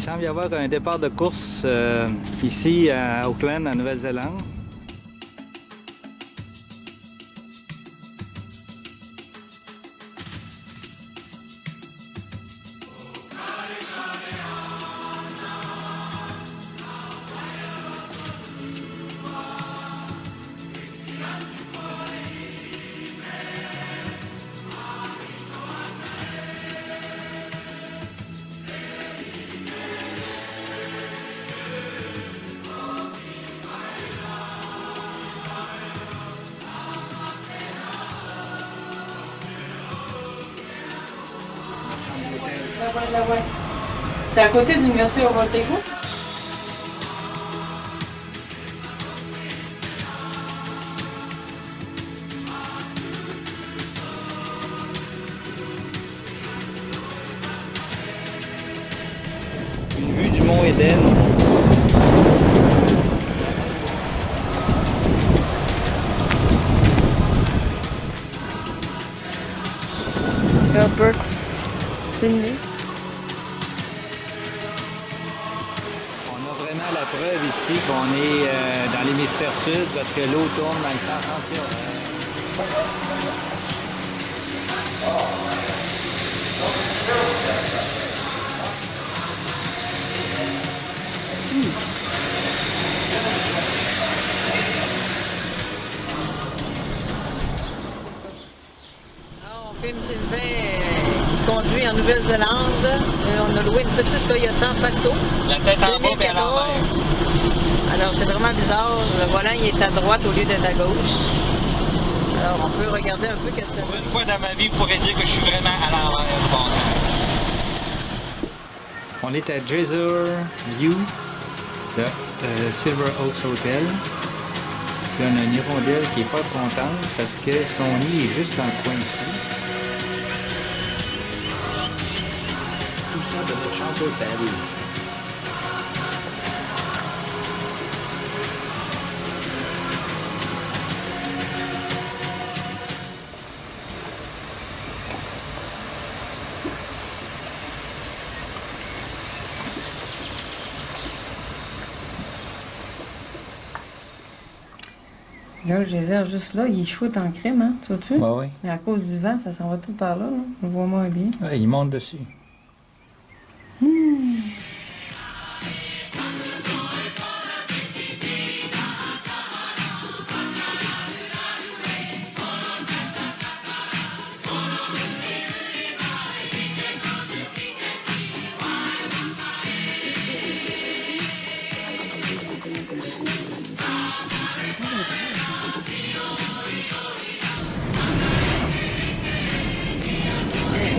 semble y avoir un départ de course ici à Auckland, en Nouvelle-Zélande. C'est à côté de l'université Orontego? Une vue du mont Eden. Herbert, Sydney. On a vraiment la preuve ici qu'on est dans l'hémisphère sud parce que l'eau tourne dans le sens anti-horaire. On filme Sylvain qui conduit en Nouvelle-Zélande. On a loué une petite Toyota Passo. La tête en bas et à 2014. l'envers. Alors c'est vraiment bizarre. Le volant il est à droite au lieu d'être à gauche. Alors on peut regarder un peu qu'est-ce que ça Pour fait. une fois dans ma vie, je pourrais dire que je suis vraiment à l'envers du bon temps. On est à Dresser View de Silver Oaks Hotel. Puis on a une hirondelle qui est pas contente parce que son nid est juste dans le coin ici. Tout ça de notre chambre d'hôtel. Regarde le geyser juste là, il est chouette en crème, hein, tu vois-tu? Oui, oui. Mais à cause du vent, ça s'en va tout par là, là. On voit moins bien. Ouais, il monte dessus.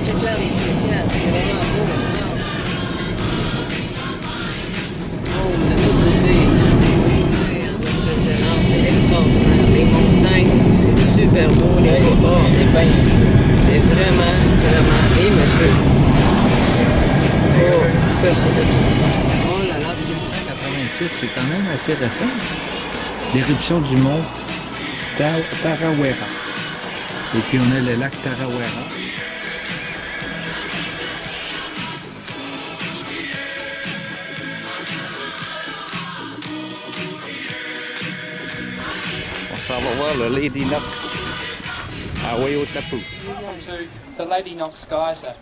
Check là, les spéciales, c'est vraiment beau. Oh, de tous côtés, c'est extraordinaire. Les montagnes, c'est super beau, les bas. C'est vraiment, vraiment. Et monsieur. Oh, que c'est de tout. Oh là là, tu 1986, c'est quand même assez récent. L'éruption du mont Tarawera. Et puis on a le lac Tarawera. On s'en va voir le Lady Knox à Waiotapu. To the Lady Knox geyser.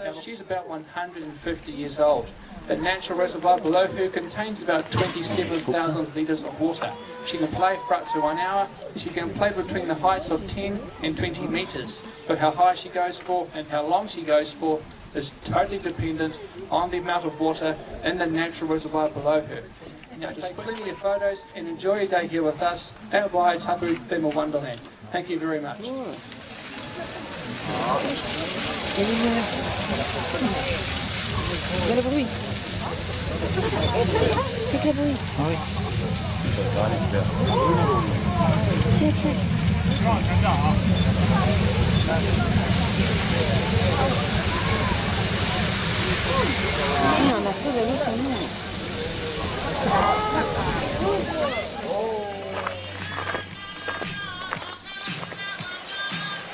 Now, she's about 150 years old. The natural reservoir below her contains about 27,000 litres of water. She can play for up to 1 hour. She can play between the heights of 10 and 20 metres. But how high she goes for and how long she goes for is totally dependent on the amount of water in the natural reservoir below her. Now take plenty of photos and enjoy your day here with us at Waiotapu Thermal Wonderland. Thank you very much. Quel bruit? C'est quel bruit? Oui. Check, check. On a fait de l'eau comme nous.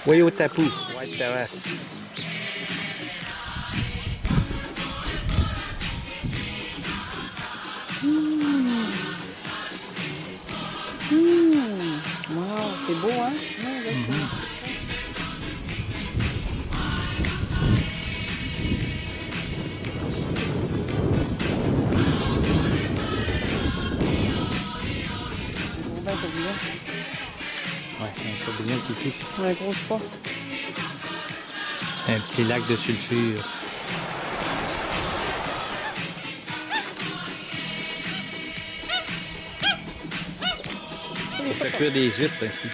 Waiotapu, White Terrace. C'est beau, hein? Ouais, un tourbillon qui pique. Un gros spot. Un petit lac de sulfure. Ça fait cuire des huîtres, ça, ici.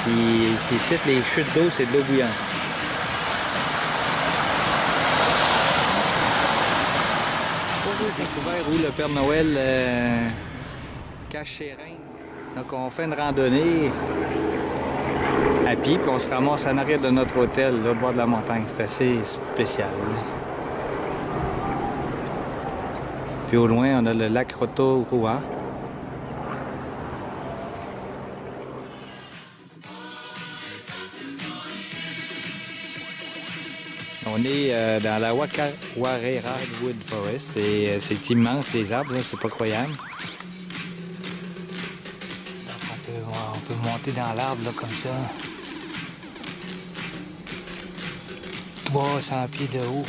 Puis ici, les chutes d'eau, c'est de l'eau bouillante. J'ai découvert où le Père Noël cache ses reines. Donc on fait une randonnée à pied, puis on se ramasse en arrière de notre hôtel, là, au bord de la montagne. C'est assez spécial. Puis au loin, on a le lac Rotorua. On est dans la Warera Wood Forest et c'est immense les arbres, c'est pas croyable. On peut monter dans l'arbre là, comme ça. 300 pieds de haut.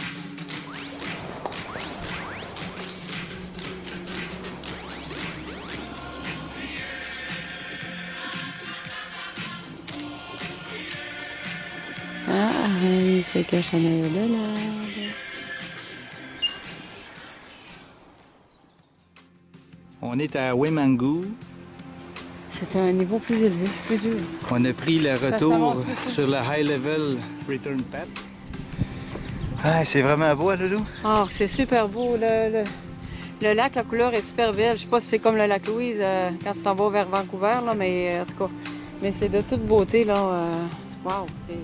Ah, il se cache en arrière de l'arbre. On est à Waimangu. C'est un niveau plus élevé, plus dur. On a pris le retour sur le High Level Return Path. Ah, c'est vraiment beau, Loulou. Ah, c'est super beau. Le lac, la couleur est super belle. Je sais pas si c'est comme le lac Louise quand tu t'en vas vers Vancouver, là, mais en tout cas, mais c'est de toute beauté, là. Wow, c'est...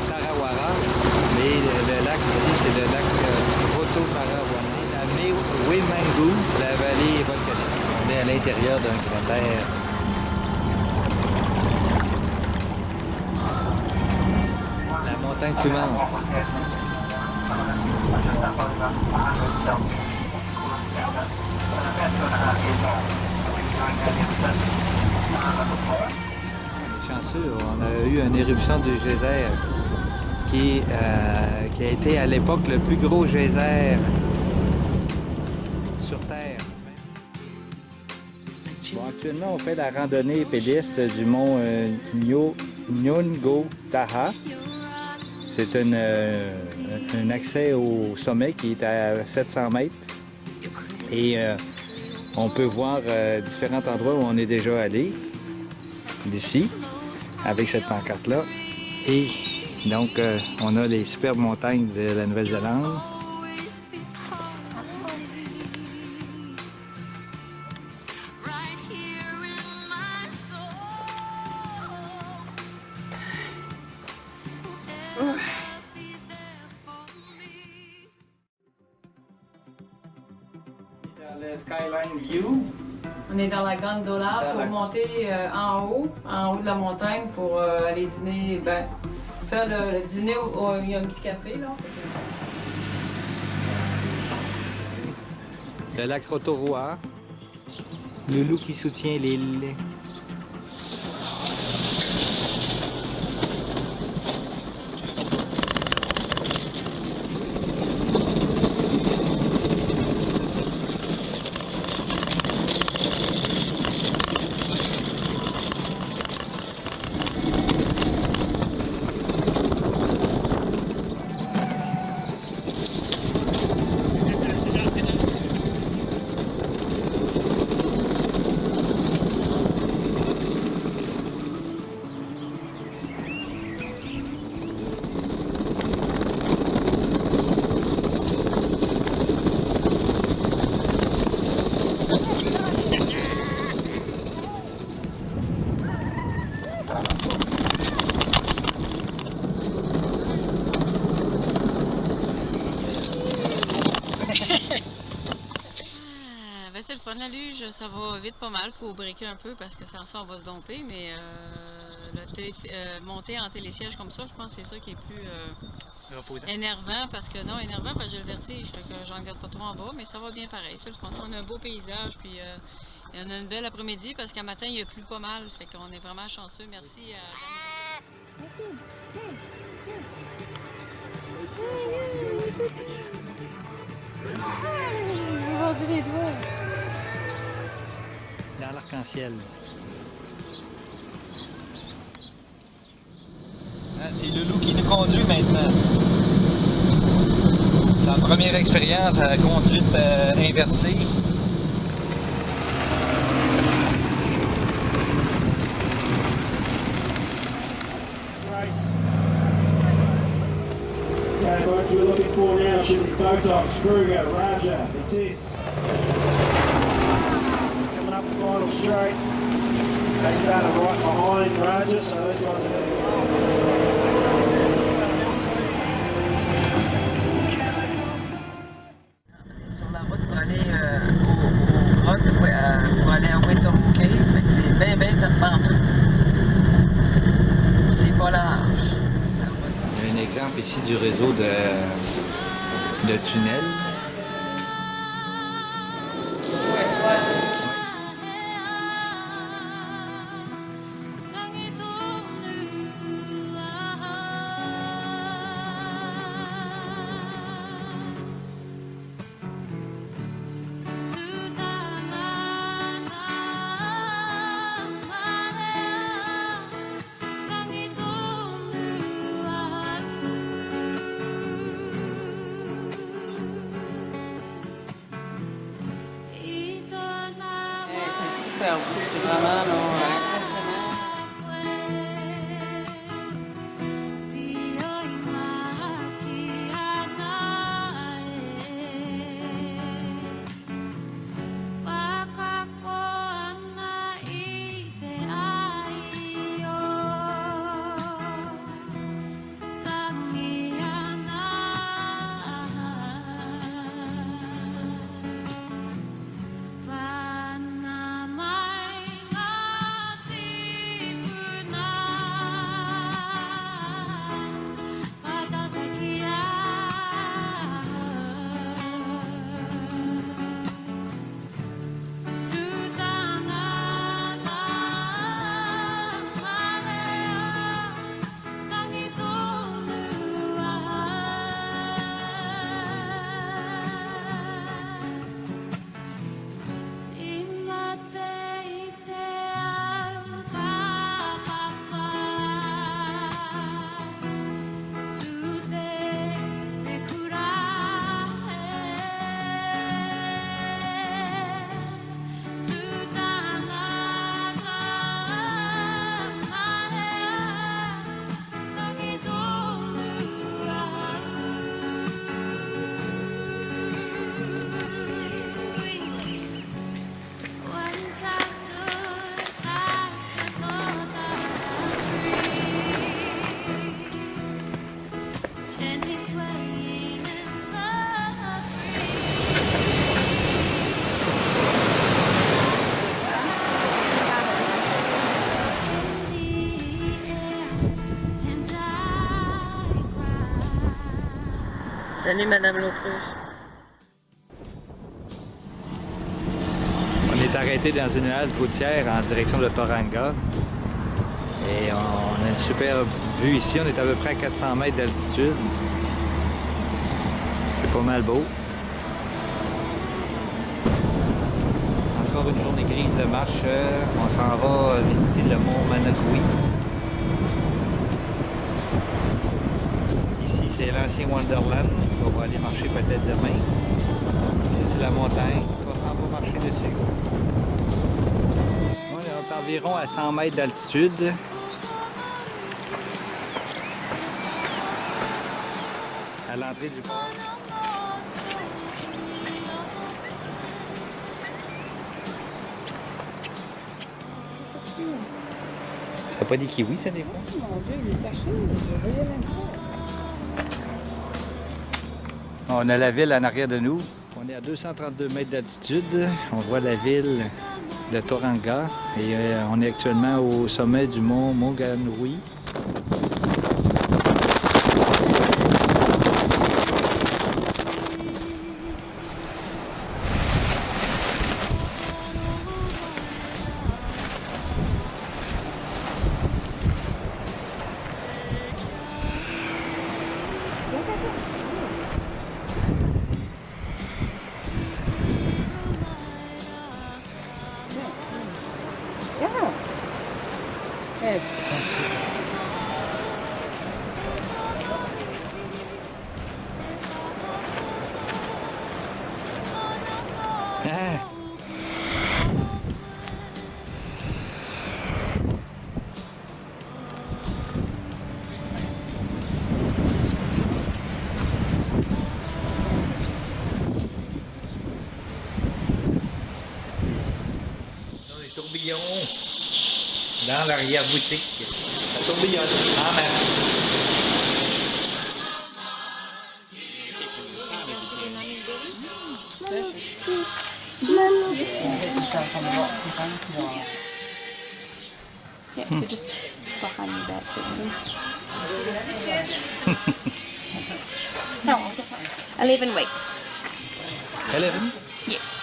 Tarawara, mais le lac ici, c'est le lac Rotorua. À Waimangu, la vallée volcanique. On est à l'intérieur d'un cratère. La montagne fumante. Chanceux, on a eu une éruption du geyser qui a été à l'époque le plus gros geyser sur Terre. Bon, actuellement, on fait la randonnée pédestre du mont Nyongo Taha. C'est un accès au sommet qui est à 700 mètres. Et on peut voir différents endroits où on est déjà allé, d'ici, avec cette pancarte-là. Et donc, on a les superbes montagnes de la Nouvelle-Zélande. Dans le Skyline View. On est dans la gondola pour monter en haut de la montagne pour aller dîner, faire le dîner où il y a un petit café, là. Le lac Rotorua. Le loup qui soutient l'île. fun la luge, ça va vite pas mal, faut breaker un peu parce que sans ça on va se domper, mais monter en télésiège comme ça, je pense que c'est ça qui est plus énervant parce que j'ai le vertige, fait que j'en regarde pas trop en bas, mais ça va bien pareil, c'est le fun. On a un beau paysage, puis on a une belle après-midi parce qu'à matin il a plu pas mal, fait qu'on est vraiment chanceux. Merci à... Dans l'arc-en-ciel. C'est Loulou qui nous conduit maintenant. Sa première expérience à la conduite inversée. Okay, folks, we're looking for now should be Botox Kruger, Raja, it is. Coming up the final straight. They started right behind Raja, so those guys are Sur la route pour aller aux grottes, pour aller à Wet'suwet'en Cave, fait que c'est bien serpenteux. C'est pas large. Un exemple ici du réseau de tunnels. C'est vraiment impressionnant. Salut Madame l'autruche. On est arrêté dans une halte côtière en direction de Tauranga. Et on a une super vue ici. On est à peu près à 400 mètres d'altitude. C'est pas mal beau. Encore une journée grise de marche. On s'en va visiter le mont Manakwi. Ici, c'est l'ancien Wonderland. On va aller marcher peut-être demain. C'est la montagne. On s'en va marcher dessus. On est environ à 100 mètres d'altitude. À l'entrée du port. Ça n'a pas des kiwis, ça, des fois? Mon Dieu, il est caché, je voyais même pas. On a la ville en arrière de nous. On est à 232 mètres d'altitude. On voit la ville de Tauranga et on est actuellement au sommet du mont Maunganui. Tourbillon dans l'arrière-boutique. Ça tourbillonne en masse. Yeah, so just behind the back, that's one. No, 11 weeks. 11? Yes.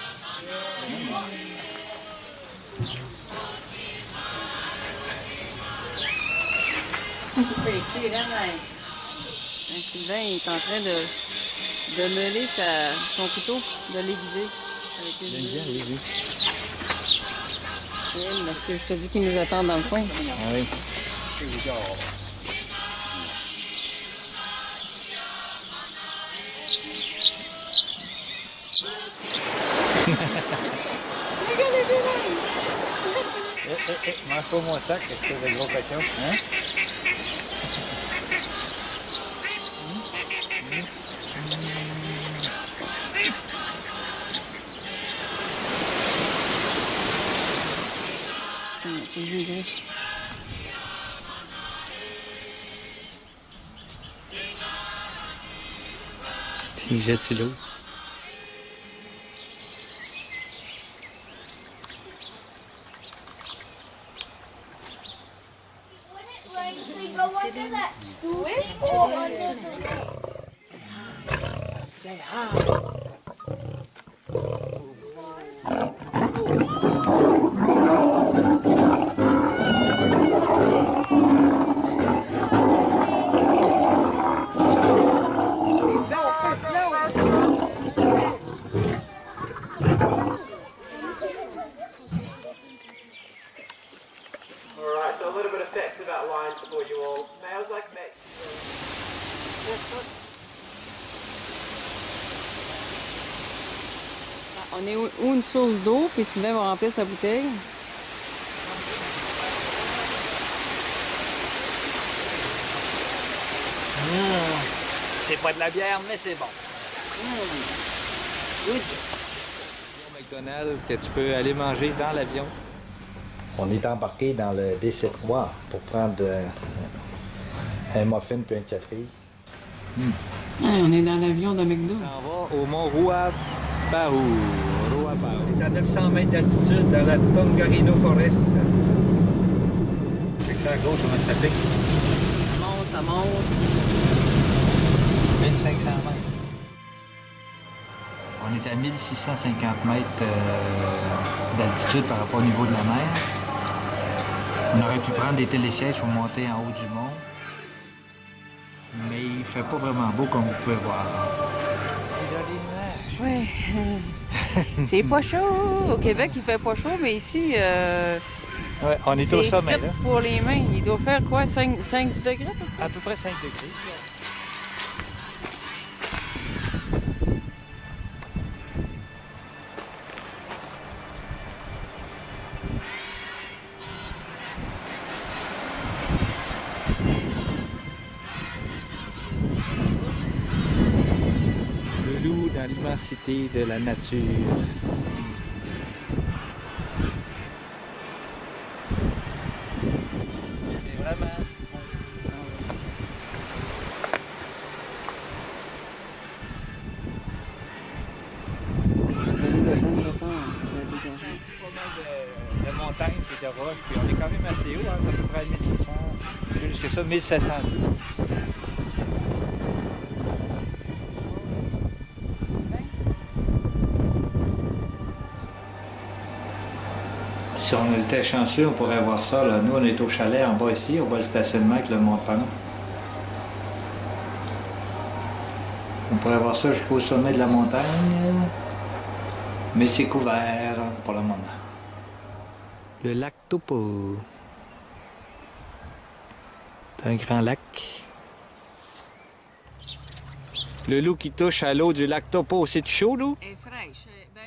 Pretty cute, hein, un cousin est en train de mêler son couteau, de l'aiguiser avec une aiguille. Oui. Parce que je te dis qu'il nous attend dans le coin. Ah oui. Mange pas mon sac, quelque chose de gros caca. Hein? Il jette l'eau. We go under that stool or under the... Say hi. Alright, so a little bit of text about lines for you all. Males like males. On est où une source d'eau, puis Sylvain va remplir sa bouteille. C'est pas de la bière, mais c'est bon. Good. McDonald's que tu peux aller manger dans l'avion. On est embarqué dans le DC-3 pour prendre un muffin puis un café. On est dans l'avion de McDo. On s'en va au mont Ruapahu. On est à 900 mètres d'altitude dans la Tongariro Forest. Fait que ça à gauche, on va se taper. Ça monte. 1500 mètres. On est à 1650 mètres d'altitude par rapport au niveau de la mer. On aurait pu prendre des télésièges pour monter en haut du mont. Mais il ne fait pas vraiment beau comme vous pouvez voir. Oui. C'est pas chaud. Au Québec, il fait pas chaud, mais ici, Ouais, on est au sommet, là. pour les mains. Il doit faire quoi? 5-10 degrés? À peu près 5 degrés. Le loup dans l'immensité de la nature. C'est vraiment... montagne puis de roches, puis on est quand même assez haut, hein, à peu près 1600, plus que ça, 1700 pieds. Si on était chanceux, on pourrait voir ça. Là. Nous, on est au chalet en bas ici, on voit le stationnement avec le montant. On pourrait voir ça jusqu'au sommet de la montagne, mais c'est couvert pour le moment. Le lac Topo. C'est un grand lac. Le loup qui touche à l'eau du lac Topo, c'est chaud, l'eau? Elle est fraîche. Ben...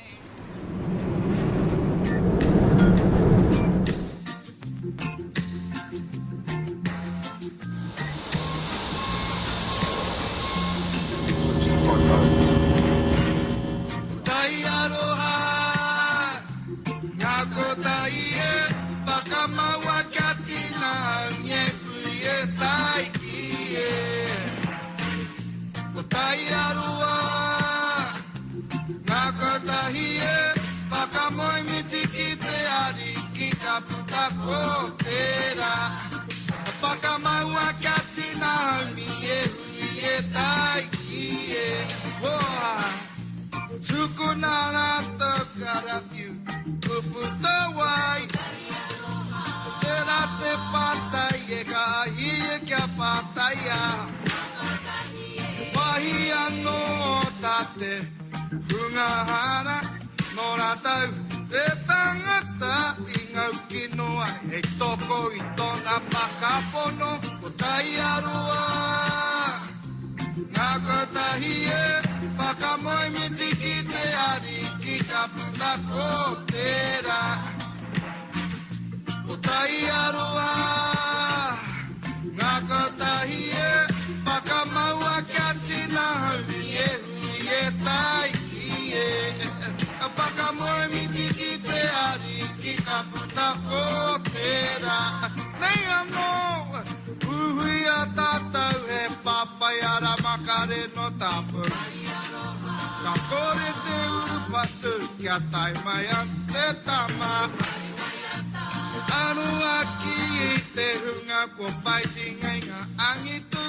Anu aki te hunga ko fighting nga angitu